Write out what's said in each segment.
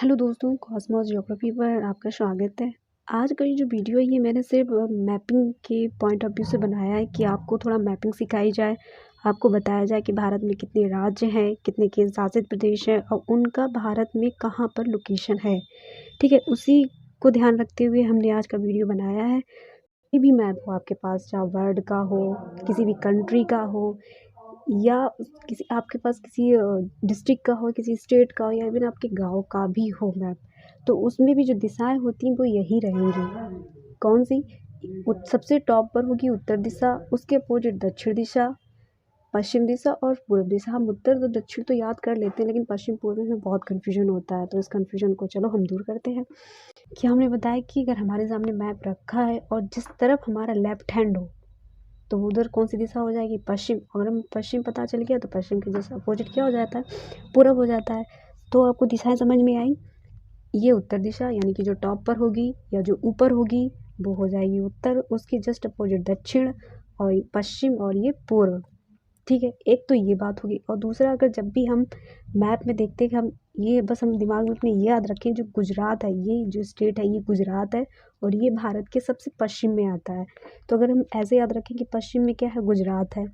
Hello दोस्तों, Cosmos geography पर आपका स्वागत है। आज का ये जो वीडियो है ये मैंने सिर्फ मैपिंग के पॉइंट ऑफ व्यू से बनाया है कि आपको थोड़ा मैपिंग सिखाई जाए, आपको बताया जाए कि भारत में कितने राज्य हैं, कितने केंद्र शासित प्रदेश हैं और उनका भारत में कहाँ पर लोकेशन है। ठीक है, उसी को ध्यान रखते हुए हमने आज का वीडियो बनाया है। कोई भी मैप हो आपके पास, चाहे वर्ल्ड का हो, किसी भी कंट्री का हो या किसी आपके पास किसी डिस्ट्रिक्ट का हो, किसी स्टेट का हो या इवन आपके गाँव का भी हो मैप, तो उसमें भी जो दिशाएँ होती हैं वो यही रहेंगी। कौन सी? सबसे टॉप पर होगी उत्तर दिशा, उसके अपोजिट दक्षिण दिशा, पश्चिम दिशा और पूर्व दिशा। हम उत्तर तो दक्षिण तो याद कर लेते हैं, लेकिन पश्चिम पूर्व में बहुत कन्फ्यूजन होता है, तो इस कन्फ्यूजन को चलो हम दूर करते हैं। कि हमने बताया कि अगर हमारे सामने मैप रखा है और जिस तरफ हमारा लेफ्ट हैंड हो तो उधर कौन सी दिशा हो जाएगी? पश्चिम। अगर हम पश्चिम पता चल गया तो पश्चिम के जैसे अपोजिट क्या हो जाता है? पूरब हो जाता है। तो आपको दिशाएं समझ में आई? ये उत्तर दिशा यानी कि जो टॉप पर होगी या जो ऊपर होगी वो हो जाएगी उत्तर, उसकी जस्ट अपोजिट दक्षिण और पश्चिम और ये पूर्व। ठीक है, एक तो ये बात होगी। और दूसरा, अगर जब भी हम मैप में देखते हैं कि हम दिमाग में अपने ये याद रखें, जो गुजरात है, ये जो स्टेट है ये गुजरात है और ये भारत के सबसे पश्चिम में आता है। तो अगर हम ऐसे याद रखें कि पश्चिम में क्या है? गुजरात है।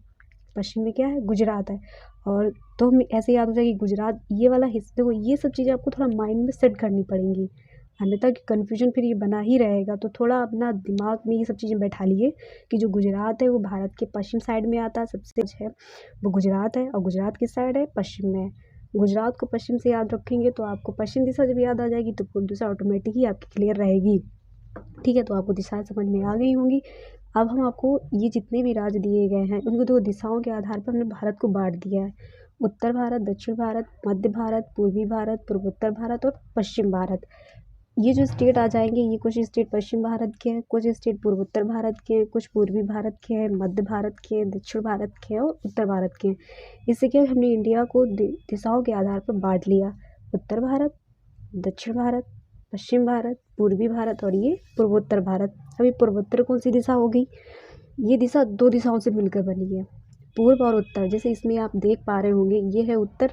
पश्चिम में क्या है? गुजरात है। और तो हमें ऐसे याद हो जाएगी गुजरात, ये वाला हिस्सा। देखो, ये सब चीज़ें आपको थोड़ा माइंड में सेट करनी पड़ेंगी, अन्यथा कि कन्फ्यूजन फिर ये बना ही रहेगा। तो थोड़ा अपना दिमाग में ये सब चीज़ें बैठा लिए कि जो गुजरात है वो भारत के पश्चिम साइड में आता है, सबसे है वो गुजरात है। और गुजरात किस साइड है? पश्चिम में है। गुजरात को पश्चिम से याद रखेंगे तो आपको पश्चिम दिशा जब याद आ जाएगी तो पूर्व दिशा ऑटोमेटिक ही आपकी क्लियर रहेगी। ठीक है, तो आपको दिशाएं समझ में आ गई होंगी। अब हम आपको ये जितने भी राज्य दिए गए हैं उनको दो दिशाओं के आधार पर हमने भारत को बांट दिया है। उत्तर भारत, दक्षिण भारत, मध्य भारत, पूर्वी भारत, पूर्वोत्तर भारत और पश्चिम भारत। ये जो स्टेट आ जाएंगे, ये कुछ स्टेट पश्चिम भारत के हैं, कुछ स्टेट पूर्वोत्तर भारत के हैं, कुछ पूर्वी भारत के हैं, मध्य भारत के हैं, दक्षिण भारत के हैं और उत्तर भारत के हैं। इससे क्या हमने इंडिया को दिशाओं के आधार पर बांट लिया। उत्तर भारत, दक्षिण भारत, पश्चिम भारत, पूर्वी भारत और ये पूर्वोत्तर भारत। अभी पूर्वोत्तर कौन सी दिशा हो गई? ये दिशा दो दिशाओं से मिलकर बनी है, पूर्व और उत्तर। जैसे इसमें आप देख पा रहे होंगे, ये है उत्तर,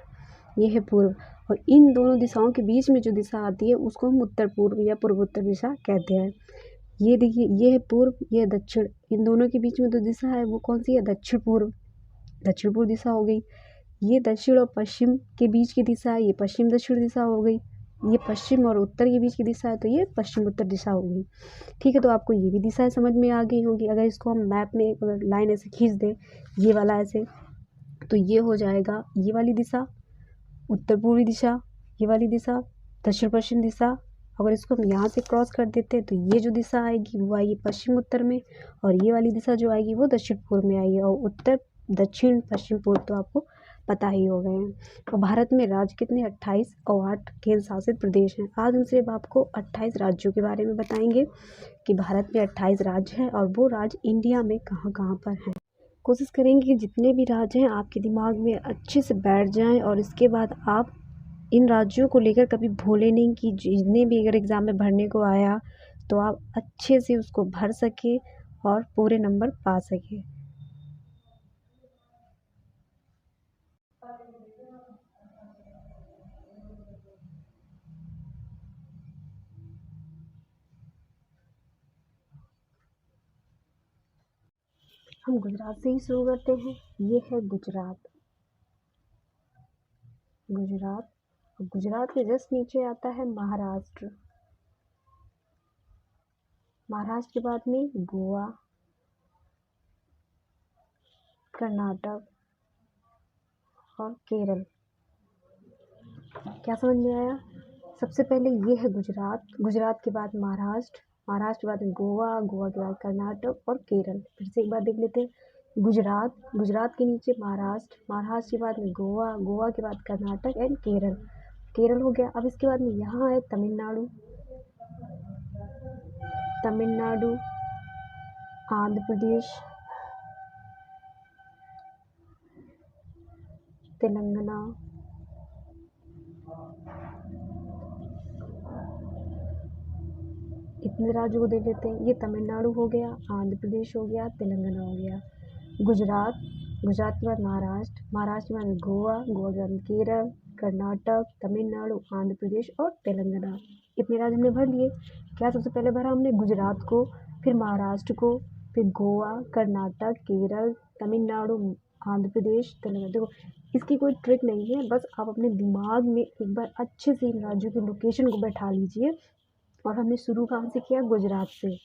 ये है पूर्व, और इन दोनों दिशाओं के बीच में जो दिशा आती है उसको हम उत्तर पूर्व या पूर्वोत्तर दिशा कहते हैं। ये देखिए, ये है पूर्व, ये है दक्षिण। इन दोनों के बीच में जो दिशा है वो कौन सी है? दक्षिण पूर्व। दक्षिण पूर्व दिशा हो गई। ये दक्षिण और पश्चिम के बीच की दिशा है, ये पश्चिम दक्षिण दिशा हो गई। ये पश्चिम और उत्तर के बीच की दिशा है तो ये पश्चिम उत्तर दिशा हो गई। ठीक है, तो आपको ये भी दिशाएं समझ में आ गई होंगी। अगर इसको हम मैप में अगर लाइन ऐसे खींच दें, ये वाला ऐसे, तो ये हो जाएगा ये वाली दिशा उत्तर पूर्वी दिशा, ये वाली दिशा दक्षिण पश्चिम दिशा। अगर इसको हम यहाँ से क्रॉस कर देते हैं तो ये जो दिशा आएगी वो आएगी पश्चिम उत्तर में, और ये वाली दिशा जो आएगी वो दक्षिण पूर्व में आएगी। और उत्तर, दक्षिण, पश्चिम, पूर्व तो आपको पता ही हो गए हैं। और भारत में राज्य कितने? 28 और 8 केंद्र शासित प्रदेश हैं। आज हम सिर्फ आपको 28 राज्यों के बारे में बताएंगे कि भारत में 28 राज्य हैं और वो राज्य इंडिया में कहाँ कहाँ पर हैं। कोशिश करेंगे कि जितने भी राज्य हैं आपके दिमाग में अच्छे से बैठ जाएं और इसके बाद आप इन राज्यों को लेकर कभी भूले नहीं कि जितने भी अगर एग्ज़ाम में भरने को आया तो आप अच्छे से उसको भर सके और पूरे नंबर पा सके। हम गुजरात से ही शुरू करते हैं। ये है गुजरात। गुजरात, और गुजरात के जस्ट नीचे आता है महाराष्ट्र। महाराष्ट्र के बाद में गोवा, कर्नाटक और केरल। क्या समझ में आया? सबसे पहले ये है गुजरात, गुजरात के बाद महाराष्ट्र, महाराष्ट्र के बाद में गोवा, गोवा के बाद कर्नाटक और केरल। फिर से एक बार देख लेते हैं। गुजरात, गुजरात के नीचे महाराष्ट्र, महाराष्ट्र के बाद में गोवा, गोवा के बाद कर्नाटक एंड केरल। केरल हो गया। अब इसके बाद में यहाँ है तमिलनाडु, तमिलनाडु, आंध्र प्रदेश, तेलंगाना, इतने राज्यों को देख लेते हैं। ये तमिलनाडु हो गया, आंध्र प्रदेश हो गया, तेलंगाना हो गया। गुजरात, गुजरात के बाद महाराष्ट्र, महाराष्ट्र के बाद गोवा, गोवा के बाद केरल, कर्नाटक, तमिलनाडु, आंध्र प्रदेश और तेलंगाना। इतने राज्य हमने भर लिए। क्या सबसे पहले भरा हमने गुजरात को, फिर महाराष्ट्र को, फिर गोवा, कर्नाटक, केरल, तमिलनाडु, आंध्र प्रदेश, तेलंगाना। देखो इसकी कोई ट्रिक नहीं है, बस आप अपने दिमाग में एक बार अच्छे से इन राज्यों की लोकेशन को बैठा लीजिए। और हमने शुरू कहाँ से किया? गुजरात से।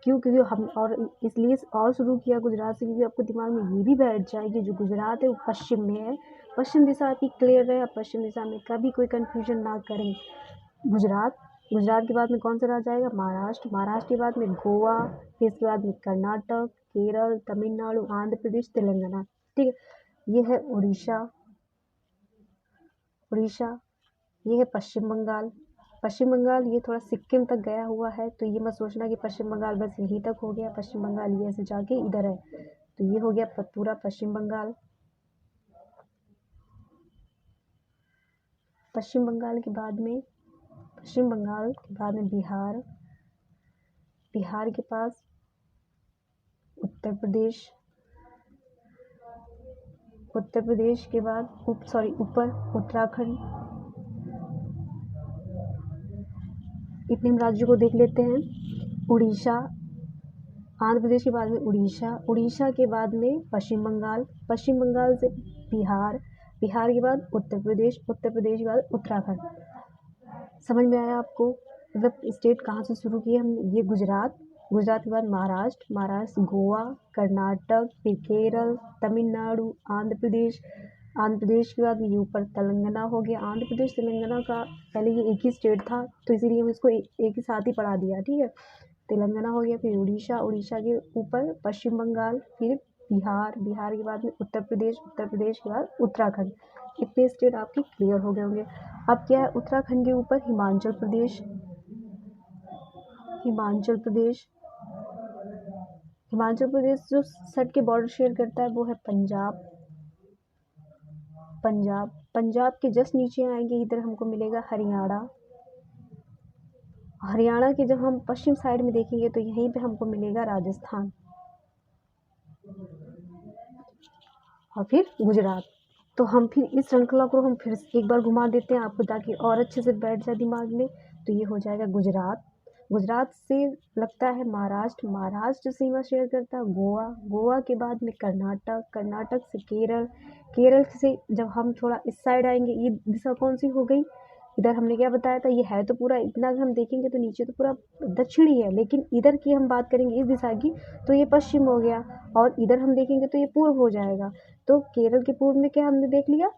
क्यों? क्योंकि हम और इसलिए और शुरू किया गुजरात से क्योंकि आपको दिमाग में ये भी बैठ जाए कि जो गुजरात है वो पश्चिम में है। पश्चिम दिशा आपकी क्लियर रहे, आप पश्चिम दिशा में कभी कोई कन्फ्यूजन ना करें। गुजरात, गुजरात के बाद में कौन सा राज्य आएगा? महाराष्ट्र, महाराष्ट्र के बाद में गोवा, फिर इसके बाद में कर्नाटक, केरल, तमिलनाडु, आंध्र प्रदेश, तेलंगाना। ठीक है, ये है उड़ीसा, उड़ीसा, ये है पश्चिम बंगाल। पश्चिम बंगाल ये थोड़ा सिक्किम तक गया हुआ है, तो ये मत सोचना कि पश्चिम बंगाल बस यहीं तक हो गया। पश्चिम बंगाल ये ऐसे जाके इधर है, तो ये हो गया पूरा पश्चिम बंगाल। पश्चिम बंगाल के बाद में, पश्चिम बंगाल के बाद में बिहार, बिहार के पास उत्तर प्रदेश, उत्तर प्रदेश के बाद ऊपर उत्तराखंड। इतने हम राज्यों को देख लेते हैं। उड़ीसा, आंध्र प्रदेश के बाद में उड़ीसा, उड़ीसा के बाद में पश्चिम बंगाल, पश्चिम बंगाल से बिहार, बिहार के बाद उत्तर प्रदेश, उत्तर प्रदेश के बाद उत्तराखंड। समझ में आया आपको? मतलब स्टेट कहाँ से शुरू किए हमने? ये गुजरात, गुजरात के बाद महाराष्ट्र, महाराष्ट्र गोवा, कर्नाटक, फिर केरल, तमिलनाडु, आंध्र प्रदेश, आंध्र प्रदेश के बाद ये ऊपर तेलंगाना हो गया। आंध्र प्रदेश तेलंगाना का पहले ये एक ही स्टेट था, तो इसीलिए हम इसको एक ही साथ ही पढ़ा दिया। ठीक है, तेलंगाना हो गया, फिर उड़ीसा, उड़ीसा के ऊपर पश्चिम बंगाल, फिर बिहार, बिहार के बाद में उत्तर प्रदेश, उत्तर प्रदेश के बाद उत्तराखंड। इतने स्टेट आपके क्लियर हो गए होंगे। अब क्या है? उत्तराखंड के ऊपर हिमाचल प्रदेश, हिमाचल प्रदेश, हिमाचल प्रदेश जो सट के बॉर्डर शेयर करता है वो है पंजाब, पंजाब, पंजाब के जस्ट नीचे आएंगे इधर हमको मिलेगा हरियाणा, हरियाणा के जब हम पश्चिम साइड में देखेंगे तो यहीं पे हमको मिलेगा राजस्थान और फिर गुजरात। तो हम फिर इस श्रृंखला को हम फिर एक बार घुमा देते हैं आपको ताकि और अच्छे से बैठ जाए दिमाग में। तो ये हो जाएगा गुजरात, गुजरात से लगता है महाराष्ट्र, महाराष्ट्र सीमा शेयर करता है गोवा, गोवा के बाद में कर्नाटक, कर्नाटक से केरल, केरल से जब हम थोड़ा इस साइड आएंगे, ये दिशा कौन सी हो गई? इधर हमने क्या बताया था, ये है तो पूरा इतना अगर हम देखेंगे तो नीचे तो पूरा दक्षिणी है, लेकिन इधर की हम बात करेंगे इस दिशा की तो ये पश्चिम हो गया, और इधर हम देखेंगे तो ये पूर्व हो जाएगा। तो केरल के पूर्व में क्या हमने देख लिया?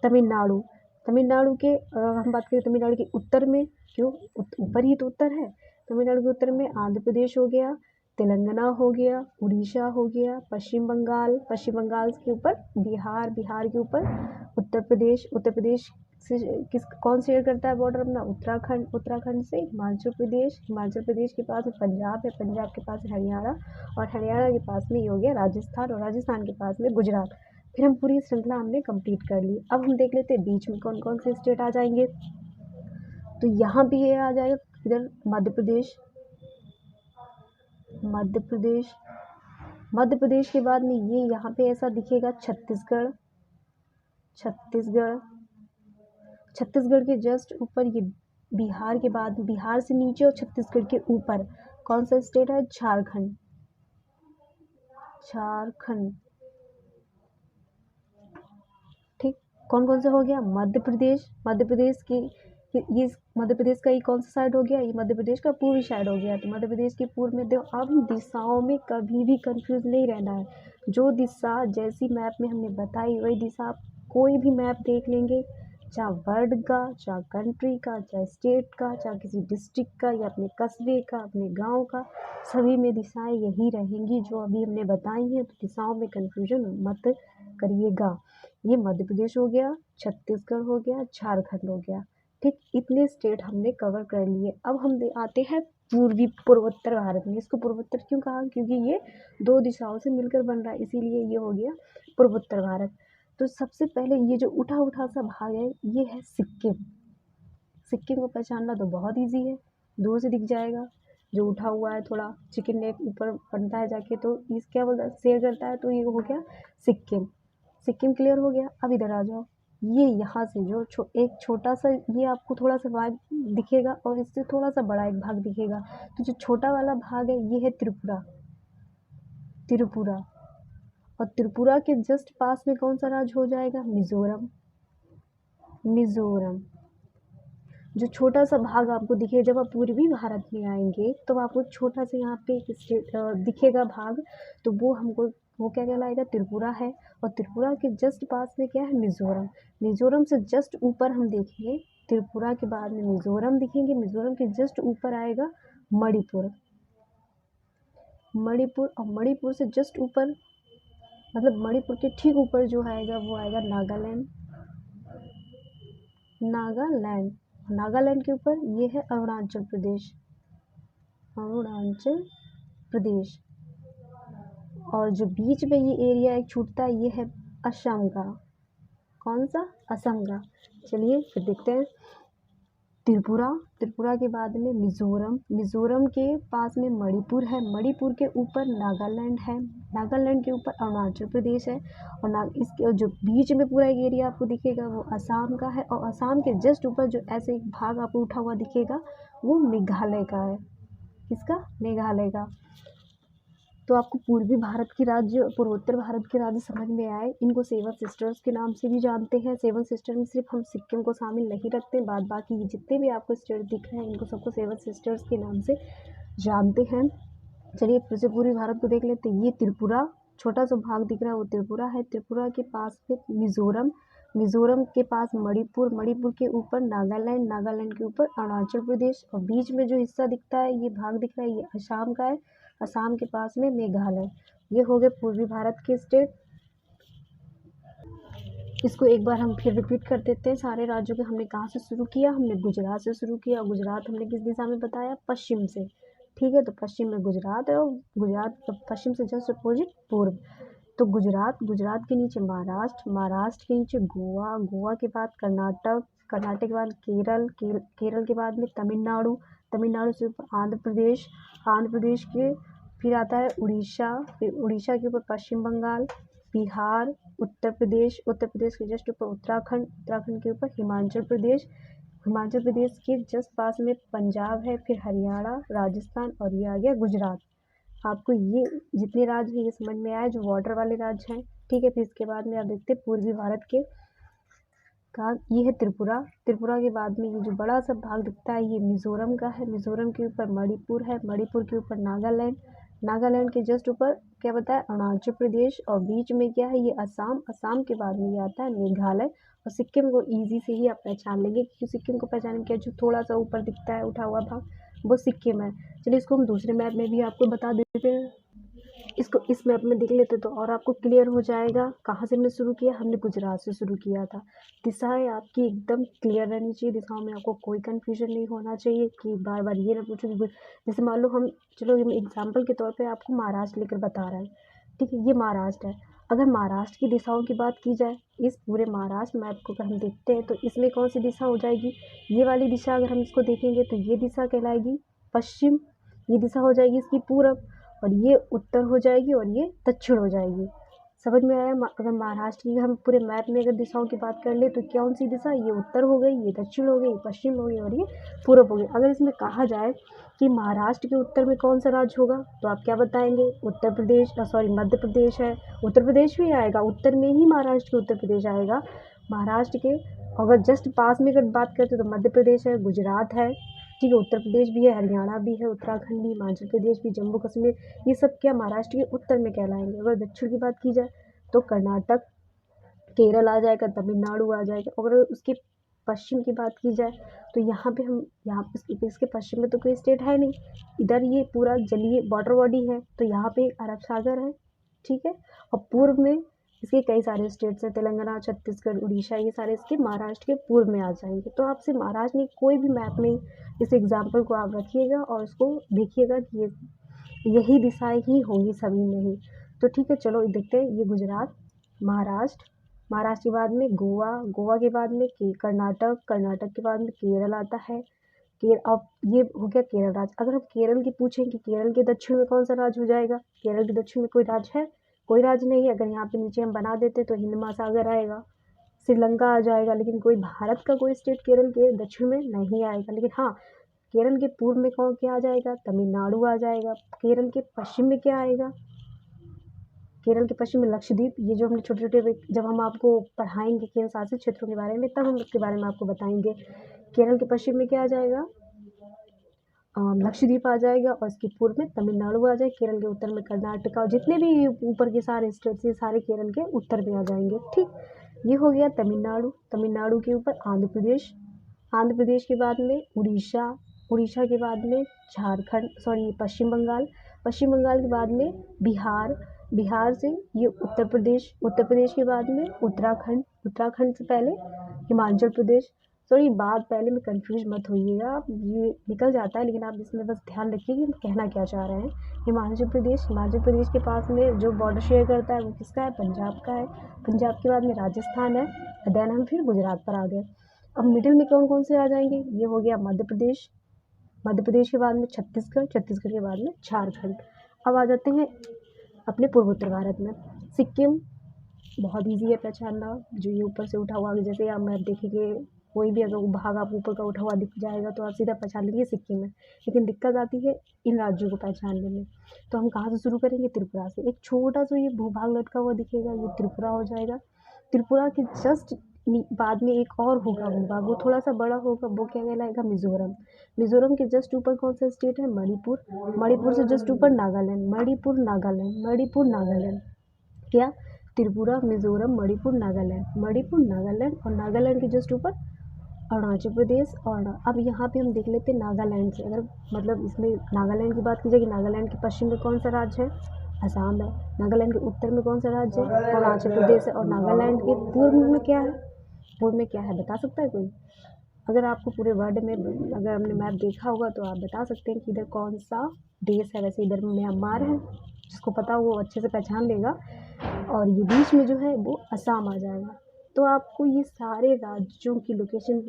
तमिलनाडु, तमिलनाडु के हम बात करें तमिलनाडु के उत्तर में, क्यों ऊपर ही तो उत्तर है, तमिलनाडु के उत्तर में आंध्र प्रदेश हो गया, तेलंगाना हो गया, उड़ीसा हो गया, पश्चिम बंगाल, पश्चिम बंगाल के ऊपर बिहार, बिहार के ऊपर उत्तर प्रदेश, उत्तर प्रदेश से कौन शेयर करता है बॉर्डर अपना? उत्तराखंड, उत्तराखंड से हिमाचल प्रदेश, हिमाचल प्रदेश के पास में पंजाब है, पंजाब के पास है हरियाणा, और हरियाणा के पास में ये हो गया राजस्थान, और राजस्थान के पास में गुजरात। फिर हम पूरी श्रृंखला हमने कंप्लीट कर ली। अब हम देख लेते हैं बीच में कौन कौन से स्टेट आ जाएंगे। तो यहाँ भी ये आ जाएगा इधर मध्य प्रदेश, मध्य प्रदेश, मध्य प्रदेश के बाद में ये यहाँ पे ऐसा दिखेगा छत्तीसगढ़, छत्तीसगढ़, छत्तीसगढ़ के जस्ट ऊपर ये बिहार के बाद, बिहार से नीचे और छत्तीसगढ़ के ऊपर कौन सा स्टेट है? झारखंड, झारखंड। ठीक, कौन कौन सा हो गया? मध्य प्रदेश, मध्य प्रदेश की ये मध्य प्रदेश का ये कौन सा साइड हो गया? ये मध्य प्रदेश का पूर्वी साइड हो गया। तो मध्य प्रदेश के पूर्व में देखो, अब दिशाओं में कभी भी कंफ्यूज नहीं रहना है। जो दिशा जैसी मैप में हमने बताई वही दिशा आप कोई भी मैप देख लेंगे, चाहे वर्ल्ड का, चाहे कंट्री का, चाहे स्टेट का, चाहे किसी डिस्ट्रिक्ट का या अपने कस्बे का, अपने गांव का, सभी में दिशाएं यही रहेंगी जो अभी हमने बताई हैं। तो दिशाओं में कंफ्यूजन मत करिएगा। ये मध्य प्रदेश हो गया, छत्तीसगढ़ हो गया, झारखंड हो गया। ठीक, इतने स्टेट हमने कवर कर लिए। अब हम आते हैं पूर्वी पूर्वोत्तर भारत में। इसको पूर्वोत्तर क्यों कहा? क्योंकि ये दो दिशाओं से मिलकर बन रहा है, इसीलिए ये हो गया पूर्वोत्तर भारत। तो सबसे पहले ये जो उठा उठा सा भाग है ये है सिक्किम। सिक्किम को पहचानना तो बहुत ईजी है, दूर से दिख जाएगा। जो उठा हुआ है थोड़ा चिकन नेक ऊपर बनता है जाके, तो इस क्या बोलता है शेयर करता है, तो ये हो गया सिक्किम। सिक्किम क्लियर हो गया। अब इधर आ जाओ, ये यहाँ से जो एक छोटा सा ये आपको थोड़ा सा भाग दिखेगा और इससे थोड़ा सा बड़ा एक भाग दिखेगा। तो जो छोटा वाला भाग है ये है त्रिपुरा, त्रिपुरा। और त्रिपुरा के जस्ट पास में कौन सा राज्य हो जाएगा? मिजोरम, मिजोरम। जो छोटा सा भाग आपको दिखे, जब आप पूर्वी भारत में आएंगे तो आपको छोटा सा यहाँ पे एक स्टेट दिखेगा भाग, तो वो हमको वो क्या कहलाएगा? त्रिपुरा है। और त्रिपुरा के जस्ट पास में क्या है? मिजोरम। मिजोरम से जस्ट ऊपर हम देखेंगे, त्रिपुरा के बाद में मिजोरम दिखेंगे, मिजोरम के जस्ट ऊपर आएगा मणिपुर, मणिपुर। और मणिपुर से जस्ट ऊपर, मतलब मणिपुर के ठीक ऊपर जो आएगा वो आएगा नागालैंड, नागालैंड। नागालैंड के ऊपर ये है अरुणाचल प्रदेश, अरुणाचल प्रदेश। और जो बीच में ये एरिया एक छूटता है ये है असम का। कौन सा? असम का। चलिए फिर देखते हैं। त्रिपुरा, त्रिपुरा के बाद में मिजोरम, मिजोरम के पास में मणिपुर है, मणिपुर के ऊपर नागालैंड है, नागालैंड के ऊपर अरुणाचल प्रदेश है। और इसके जो बीच में पूरा एक एरिया आपको दिखेगा वो असम का है। और असम के जस्ट ऊपर जो ऐसे एक भाग आपको उठा हुआ दिखेगा वो मेघालय का है। किसका? मेघालय का। तो आपको पूर्वी भारत के राज्य, पूर्वोत्तर भारत के राज्य समझ में आए। इनको सेवन सिस्टर्स के नाम से भी जानते हैं। सेवन सिस्टर में सिर्फ हम सिक्किम को शामिल नहीं रखते, बाद बाकी जितने भी आपको स्टेट दिख रहे हैं इनको सबको सेवन सिस्टर्स के नाम से जानते हैं। चलिए फिर से पूर्वी भारत को देख लेते हैं। ये त्रिपुरा, छोटा सा भाग दिख रहा है वो त्रिपुरा है। त्रिपुरा के पास में मिजोरम, मिजोरम के पास मणिपुर, मणिपुर के ऊपर नागालैंड, नागालैंड के ऊपर अरुणाचल प्रदेश। और बीच में जो हिस्सा दिखता है ये भाग दिख रहा है ये असम का है, असम के पास में मेघालय। ये हो गए पूर्वी भारत के स्टेट। इसको एक बार हम फिर रिपीट कर देते हैं सारे राज्यों के। हमने कहाँ से शुरू किया? हमने गुजरात से शुरू किया। गुजरात हमने किस दिशा में बताया? पश्चिम से। ठीक है, तो पश्चिम में गुजरात है और गुजरात पश्चिम से जस्ट अपोजिट पूर्व। तो गुजरात, गुजरात के नीचे महाराष्ट्र, महाराष्ट्र के नीचे गोवा, गोवा के बाद कर्नाटक, कर्नाटक के बाद केरल, केरल के बाद में तमिलनाडु, तमिलनाडु से ऊपर आंध्र प्रदेश, आंध्र प्रदेश के फिर आता है उड़ीसा, फिर उड़ीसा के ऊपर पश्चिम बंगाल, बिहार, उत्तर प्रदेश, उत्तर प्रदेश के जस्ट ऊपर उत्तराखंड, उत्तराखंड के ऊपर हिमाचल प्रदेश, हिमाचल प्रदेश के जस्ट पास में पंजाब है, फिर हरियाणा, राजस्थान और ये आ गया गुजरात। आपको ये जितने राज्य हैं ये समझ में आया जो बॉर्डर वाले राज्य हैं। ठीक है, फिर इसके बाद में आप देखते हैं पूर्वी भारत के का ये है त्रिपुरा। त्रिपुरा के बाद में ये जो बड़ा सा भाग दिखता है ये मिजोरम का है, मिजोरम के ऊपर मणिपुर है, मणिपुर के ऊपर नागालैंड, नागालैंड के जस्ट ऊपर क्या बताया? अरुणाचल प्रदेश। और बीच में क्या है? ये असम, असम के बाद में ये आता है मेघालय। और सिक्किम को ईजी से ही आप पहचान लेंगे क्योंकि सिक्किम को पहचान के जो थोड़ा सा ऊपर दिखता है उठा हुआ भाग वो सिक्किम है। चलिए इसको हम दूसरे मैप में भी आपको बता देते हैं। इसको इस मैप में देख लेते तो और आपको क्लियर हो जाएगा। कहाँ से हमने शुरू किया? हमने गुजरात से शुरू किया था। दिशाएं आपकी एकदम क्लियर रहनी चाहिए, दिशाओं में आपको कोई कन्फ्यूजन नहीं होना चाहिए कि बार बार ये ना पूछो कि जैसे मान लो हम, चलो हम एग्जाम्पल के तौर पे आपको महाराष्ट्र लेकर बता रहे हैं। ठीक है, ये महाराष्ट्र है। अगर महाराष्ट्र की दिशाओं की बात की जाए, इस पूरे महाराष्ट्र मैप को अगर हम देखते हैं तो इसमें कौन सी दिशा हो जाएगी? ये वाली दिशा अगर हम इसको देखेंगे तो ये दिशा कहलाएगी पश्चिम, ये दिशा हो जाएगी इसकी पूरब, और ये उत्तर हो जाएगी और ये दक्षिण हो जाएगी। समझ में आया? अगर महाराष्ट्र की हम पूरे मैप में अगर दिशाओं की बात कर ले तो कौन सी दिशा? ये उत्तर हो गई, ये दक्षिण हो गई, पश्चिम हो गई और ये पूर्व हो गई। अगर इसमें कहा जाए कि महाराष्ट्र के उत्तर में कौन सा राज्य होगा तो आप क्या बताएंगे? उत्तर प्रदेश, सॉरी मध्य प्रदेश है। उत्तर प्रदेश भी आएगा, उत्तर में ही महाराष्ट्र के उत्तर प्रदेश आएगा। महाराष्ट्र के अगर जस्ट पास में अगर बात करते तो मध्य प्रदेश है, गुजरात है, ठीक है, उत्तर प्रदेश भी है, हरियाणा भी है, उत्तराखंड भी, हिमाचल प्रदेश भी, जम्मू कश्मीर, ये सब क्या महाराष्ट्र के उत्तर में कहलाएंगे। अगर दक्षिण की बात की जाए तो कर्नाटक, केरल आ जाएगा, तमिलनाडु आ जाएगा। अगर उसके पश्चिम की बात की जाए तो यहाँ पे हम इसके पश्चिम में तो कोई स्टेट है नहीं, इधर ये पूरा जलीय बॉर्डर बॉडी है तो यहाँ पे अरब सागर है। ठीक है, और पूर्व में इसके कई सारे स्टेट्स हैं, तेलंगाना, छत्तीसगढ़, उड़ीसा, ये सारे इसके महाराष्ट्र के पूर्व में आ जाएंगे। तो आपसे महाराष्ट्र में कोई भी मैप में इस एग्जाम्पल को आप रखिएगा और उसको देखिएगा कि यही दिशाएं ही होंगी सभी में ही। तो ठीक है, चलो देखते हैं। ये गुजरात, महाराष्ट्र, महाराष्ट्र के बाद में गोवा, गोवा के बाद में कर्नाटक, कर्नाटक के बाद में केरल आता है। अब ये हो गया केरल राज्य। अगर हम केरल की पूछें कि केरल के दक्षिण में कौन सा राज्य हो जाएगा, केरल के दक्षिण में कोई राज्य है? कोई राज्य नहीं है। अगर यहाँ पे नीचे हम बना देते तो हिंद महासागर आएगा। श्रीलंका आ जाएगा, लेकिन कोई भारत का कोई स्टेट केरल के दक्षिण में नहीं आएगा। लेकिन हाँ, केरल के पूर्व में कौन क्या आ जाएगा, तमिलनाडु आ जाएगा। केरल के पश्चिम में क्या आएगा, केरल के पश्चिम में लक्षद्वीप। ये जो हमने छोटे छोटे, जब हम आपको पढ़ाएंगे केंद्र शासित क्षेत्रों के बारे में, तब हम उसके बारे में आपको बताएंगे। केरल के पश्चिम में क्या आ जाएगा, लक्षद्वीप आ जाएगा, और इसके पूर्व में तमिलनाडु आ जाएगा। केरल के उत्तर में कर्नाटका, और जितने भी ऊपर के सारे स्टेट्स ये सारे केरल के उत्तर में आ जाएंगे। ठीक, ये हो गया तमिलनाडु। तमिलनाडु के ऊपर आंध्र प्रदेश, आंध्र प्रदेश के बाद में उड़ीसा, उड़ीसा के बाद में पश्चिम बंगाल, पश्चिम बंगाल के बाद में बिहार, बिहार से ये उत्तर प्रदेश, उत्तर प्रदेश के बाद में उत्तराखंड, उत्तराखंड से पहले हिमाचल प्रदेश। बात पहले में कंफ्यूज मत होइएगा, आप ये निकल जाता है, लेकिन आप इसमें बस ध्यान रखिए कि हम कहना क्या चाह रहे हैं। हिमाचल प्रदेश, हिमाचल प्रदेश के पास में जो बॉर्डर शेयर करता है वो किसका है, पंजाब का है। पंजाब के बाद में राजस्थान है, देन हम फिर गुजरात पर आ गए। अब मिडिल में कौन कौन से आ जाएंगे, ये हो गया मध्य प्रदेश, मध्य प्रदेश के बाद में छत्तीसगढ़, छत्तीसगढ़ के बाद में झारखंड। अब आ जाते हैं अपने पूर्वोत्तर भारत में। सिक्किम बहुत ईजी है पहचानना, जो ये ऊपर से उठा हुआ, जैसे आप मैप देखेंगे, कोई भी अगर भाग आप ऊपर का उठा हुआ दिख जाएगा तो आप सीधा पहचान लेंगे सिक्किम है। लेकिन दिक्कत आती है इन राज्यों को पहचानने में। तो हम कहाँ से शुरू करेंगे, त्रिपुरा से। एक छोटा सा ये भूभाग लटका हुआ दिखेगा, ये त्रिपुरा हो जाएगा। त्रिपुरा के जस्ट बाद में एक और होगा भूभाग, वो थोड़ा सा बड़ा होगा, वो क्या कहलाएगा, मिजोरम। मिजोरम के जस्ट ऊपर कौन सा स्टेट है, मणिपुर। मणिपुर से जस्ट ऊपर नागालैंड, मणिपुर नागालैंड, मणिपुर नागालैंड। क्या, त्रिपुरा, मिजोरम, मणिपुर, नागालैंड, मणिपुर, नागालैंड, और नागालैंड के जस्ट ऊपर अरुणाचल प्रदेश। और अब यहाँ पे हम देख लेते हैं नागालैंड से, अगर मतलब इसमें नागालैंड की बात की जाएगी, नागालैंड के पश्चिम में कौन सा राज्य है, असम है। नागालैंड के उत्तर में कौन सा राज्य है, अरुणाचल प्रदेश है। और नागालैंड के पूर्व में क्या है, पूर्व में क्या है, बता सकता है कोई? अगर आपको पूरे वर्ल्ड में अगर हमने मैप देखा होगा तो आप बता सकते हैं कि इधर कौन सा देश है। वैसे इधर म्यांमार है, जिसको पता हो वो अच्छे से पहचान लेगा। और ये बीच में जो है वो असम आ जाएगा। तो आपको ये सारे राज्यों की लोकेशन,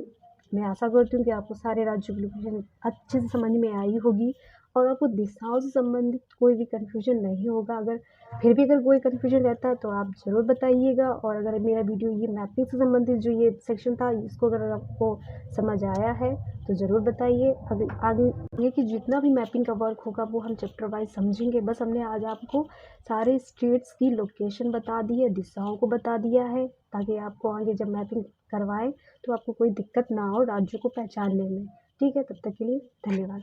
मैं आशा करती हूँ कि आपको सारे राज्यों की लोकेशन अच्छे से समझ में आई होगी, और आपको दिशाओं से संबंधित कोई भी कन्फ्यूजन नहीं होगा। अगर फिर भी अगर कोई कन्फ्यूजन रहता है तो आप ज़रूर बताइएगा। और अगर मेरा वीडियो ये मैपिंग से संबंधित जो ये सेक्शन था, इसको अगर आपको समझ आया है तो ज़रूर बताइए। अगर आगे ये कि जितना भी मैपिंग का वर्क होगा वो हम चैप्टर वाइज समझेंगे। बस हमने आज आपको सारे स्टेट्स की लोकेशन बता दी है, दिशाओं को बता दिया है, ताकि आपको आगे जब मैपिंग करवाएं तो आपको कोई दिक्कत ना हो राज्यों को पहचानने में। ठीक है, तब तक के लिए धन्यवाद।